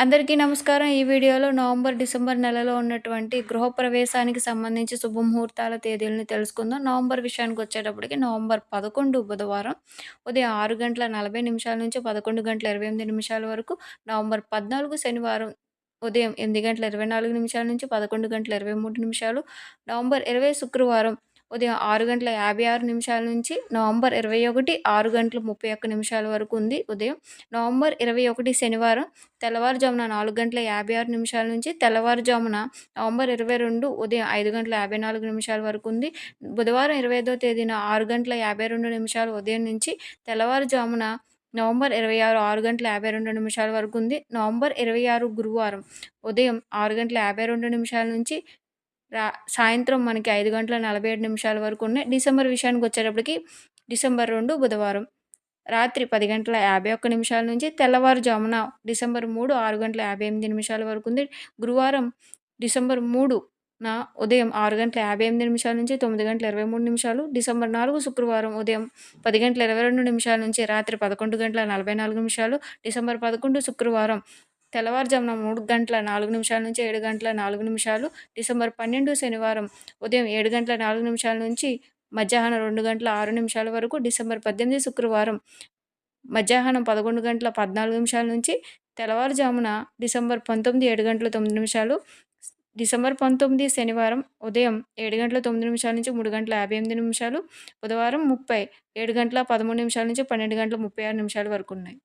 అందరికీ నమస్కారం. ఈ వీడియోలో నవంబర్, డిసెంబర్ నెలలో ఉన్నటువంటి గృహప్రవేశానికి సంబంధించి శుభముహూర్తాల తేదీలని తెలుసుకుందాం. నవంబర్ విషయానికొచ్చేటప్పటికి నవంబర్ 11 బుధవారం ఉదయం 6:40 నుంచి 11:28 వరకు, నవంబర్ 14 శనివారం ఉదయం 8:24 నుంచి 11:23, నవంబర్ 20 శుక్రవారం ఉదయం 6:56 నుంచి నవంబర్ 21 6:31 వరకు ఉంది ఉదయం. నవంబర్ 21 శనివారం తెల్లవారుజామున 4:56 నుంచి తెల్లవారుజామున నవంబర్ 22 ఉదయం 5:54 వరకు ఉంది. బుధవారం 25వ తేదీన 6:52 ఉదయం నుంచి తెల్లవారుజామున నవంబర్ 26 6:52 వరకు ఉంది. నవంబర్ 26 గురువారం ఉదయం 6:52 నుంచి సాయంత్రం మనకి 5:47 వరకు ఉన్నాయి. డిసెంబర్ విషయానికొచ్చేటప్పటికి డిసెంబర్ 2 బుధవారం రాత్రి 10:51 నుంచి తెల్లవారుజామున డిసెంబర్ 3 6:58 వరకు ఉంది. గురువారం డిసెంబర్ 3న ఉదయం 6:58 నుంచి 9:23, డిసెంబర్ 4 శుక్రవారం ఉదయం 10:22 నుంచి రాత్రి 11:44, డిసెంబర్ 11 శుక్రవారం తెల్లవారుజామున 3:04 నుంచి 7:04, డిసెంబర్ 12 శనివారం ఉదయం 7:04 నుంచి మధ్యాహ్నం 2:06 వరకు, డిసెంబర్ 18 శుక్రవారం మధ్యాహ్నం 11:14 నుంచి తెల్లవారుజామున డిసెంబర్ 19 7:09, డిసెంబర్ 19 శనివారం ఉదయం 7:09 నుంచి 3:58, బుధవారం 30 7:13 నుంచి 12:36 వరకు ఉన్నాయి.